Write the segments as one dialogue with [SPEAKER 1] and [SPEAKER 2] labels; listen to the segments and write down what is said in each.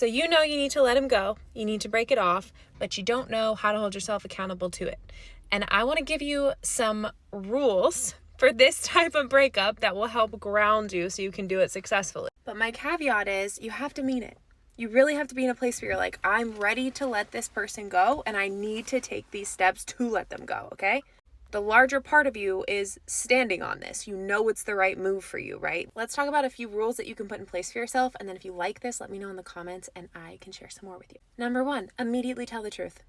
[SPEAKER 1] So you know you need to let him go, you need to break it off, but you don't know how to hold yourself accountable to it. And I want to give you some rules for this type of breakup that will help ground you so you can do it successfully. But my caveat is you have to mean it. You really have to be in a place where you're like, I'm ready to let this person go and I need to take these steps to let them go, okay? The larger part of you is standing on this. You know it's the right move for you, right? Let's talk about a few rules that you can put in place for yourself. And then if you like this, let me know in the comments and I can share some more with you. Number 1, immediately tell the truth.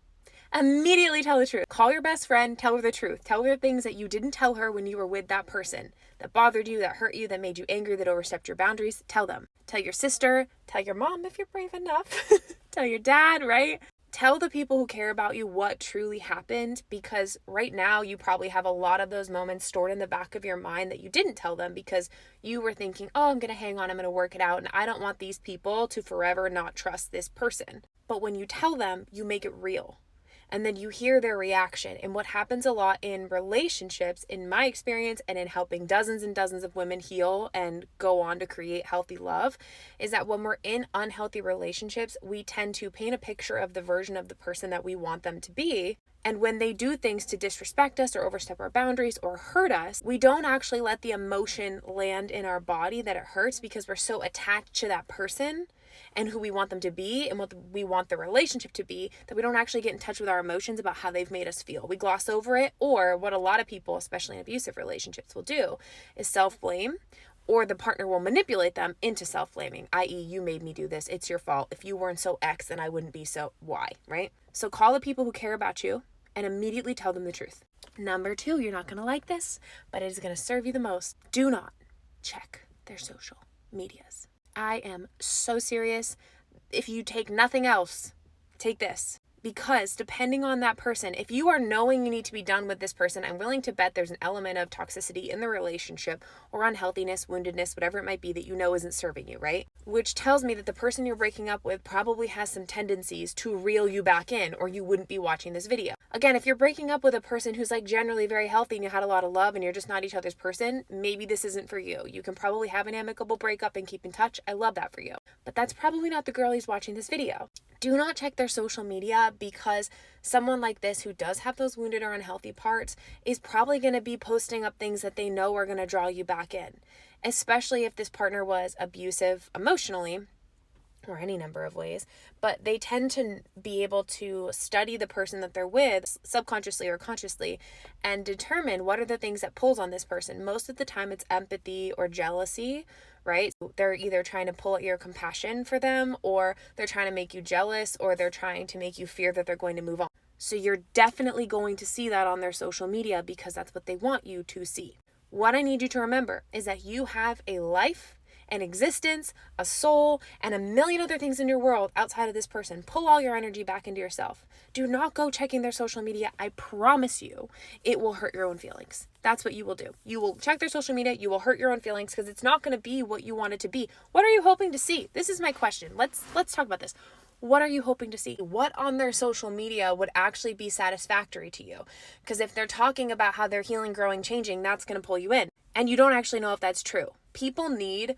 [SPEAKER 1] Immediately tell the truth. Call your best friend, tell her the truth. Tell her things that you didn't tell her when you were with that person, that bothered you, that hurt you, that made you angry, that overstepped your boundaries. Tell them. Tell your sister, tell your mom if you're brave enough, tell your dad, right? Tell the people who care about you what truly happened, because right now you probably have a lot of those moments stored in the back of your mind that you didn't tell them because you were thinking, oh, I'm going to hang on, I'm going to work it out, and I don't want these people to forever not trust this person. But when you tell them, you make it real. And then you hear their reaction. And what happens a lot in relationships, in my experience, and in helping dozens and dozens of women heal and go on to create healthy love, is that when we're in unhealthy relationships, we tend to paint a picture of the version of the person that we want them to be. And when they do things to disrespect us or overstep our boundaries or hurt us, we don't actually let the emotion land in our body that it hurts because we're so attached to that person and who we want them to be and what we want the relationship to be, that we don't actually get in touch with our emotions about how they've made us feel. We gloss over it, or what a lot of people, especially in abusive relationships, will do is self-blame, or the partner will manipulate them into self-blaming, i.e. you made me do this, it's your fault. If you weren't so X, then I wouldn't be so Y, right? So call the people who care about you and immediately tell them the truth. Number 2, you're not going to like this, but it is going to serve you the most. Do not check their social medias. I am so serious. If you take nothing else, take this. Because depending on that person, if you are knowing you need to be done with this person, I'm willing to bet there's an element of toxicity in the relationship or unhealthiness, woundedness, whatever it might be that you know isn't serving you, right? Which tells me that the person you're breaking up with probably has some tendencies to reel you back in, or you wouldn't be watching this video. Again, if you're breaking up with a person who's like generally very healthy and you had a lot of love and you're just not each other's person, maybe this isn't for you. You can probably have an amicable breakup and keep in touch. I love that for you. But that's probably not the girl who's watching this video. Do not check their social media, because someone like this who does have those wounded or unhealthy parts is probably going to be posting up things that they know are going to draw you back in, especially if this partner was abusive emotionally or any number of ways. But they tend to be able to study the person that they're with subconsciously or consciously and determine what are the things that pulls on this person. Most of the time it's empathy or jealousy, right? They're either trying to pull at your compassion for them, or they're trying to make you jealous, or they're trying to make you fear that they're going to move on. So you're definitely going to see that on their social media because that's what they want you to see. What I need you to remember is that you have a life, an existence, a soul, and a million other things in your world outside of this person. Pull all your energy back into yourself. Do not go checking their social media. I promise you, it will hurt your own feelings. That's what you will do. You will check their social media, you will hurt your own feelings because it's not going to be what you want it to be. What are you hoping to see? This is my question. Let's talk about this. What are you hoping to see? What on their social media would actually be satisfactory to you? Because if they're talking about how they're healing, growing, changing, that's going to pull you in. And you don't actually know if that's true. People need,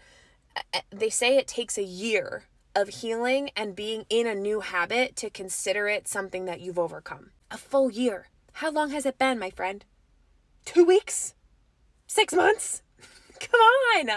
[SPEAKER 1] they say it takes a year of healing and being in a new habit to consider it something that you've overcome. A full year. How long has it been, my friend? 2 weeks? 6 months? Come on.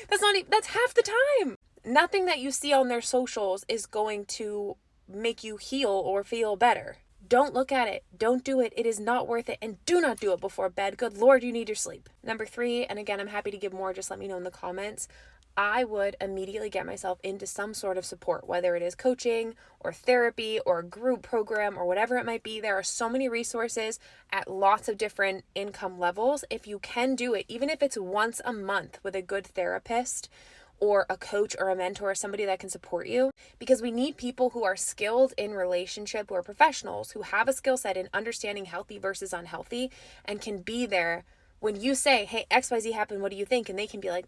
[SPEAKER 1] That's half the time. Nothing that you see on their socials is going to make you heal or feel better. Don't look at it. Don't do it. It is not worth it. And do not do it before bed. Good Lord, you need your sleep. Number 3, and again, I'm happy to give more. Just let me know in the comments. I would immediately get myself into some sort of support, whether it is coaching or therapy or a group program or whatever it might be. There are so many resources at lots of different income levels. If you can do it, even if it's once a month with a good therapist or a coach or a mentor or somebody that can support you, because we need people who are skilled in relationship, who are professionals, who have a skill set in understanding healthy versus unhealthy and can be there when you say, hey, XYZ happened, what do you think? And they can be like,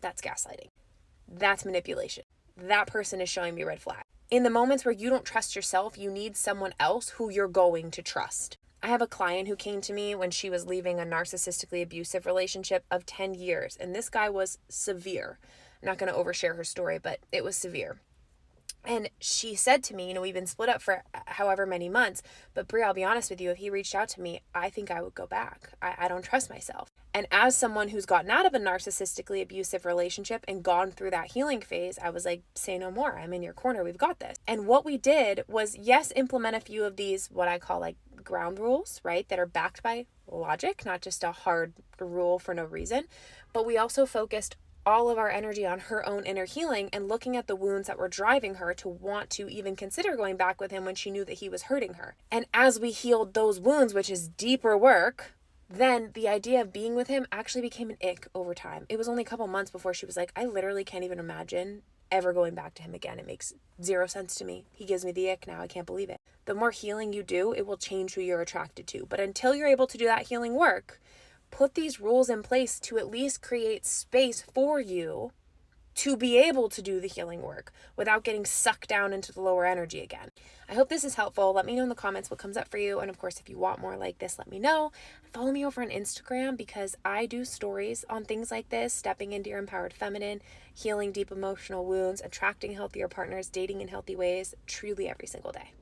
[SPEAKER 1] that's gaslighting. That's manipulation. That person is showing me a red flag. In the moments where you don't trust yourself, you need someone else who you're going to trust. I have a client who came to me when she was leaving a narcissistically abusive relationship of 10 years. And this guy was severe. I'm not going to overshare her story, but it was severe. And she said to me, we've been split up for however many months, but Brie, I'll be honest with you, if he reached out to me, I think I would go back. I don't trust myself. And as someone who's gotten out of a narcissistically abusive relationship and gone through that healing phase, I was like, say no more. I'm in your corner. We've got this. And what we did was, yes, implement a few of these, what I call like ground rules, right? That are backed by logic, not just a hard rule for no reason. But we also focused all of our energy on her own inner healing and looking at the wounds that were driving her to want to even consider going back with him when she knew that he was hurting her. And as we healed those wounds, which is deeper work, then the idea of being with him actually became an ick over time. It was only a couple months before she was like, I literally can't even imagine ever going back to him again. It makes zero sense to me. He gives me the ick now. I can't believe it. The more healing you do, it will change who you're attracted to. But until you're able to do that healing work, put these rules in place to at least create space for you to be able to do the healing work without getting sucked down into the lower energy again. I hope this is helpful. Let me know in the comments what comes up for you. And of course, if you want more like this, let me know. Follow me over on Instagram because I do stories on things like this, stepping into your empowered feminine, healing deep emotional wounds, attracting healthier partners, dating in healthy ways, truly every single day.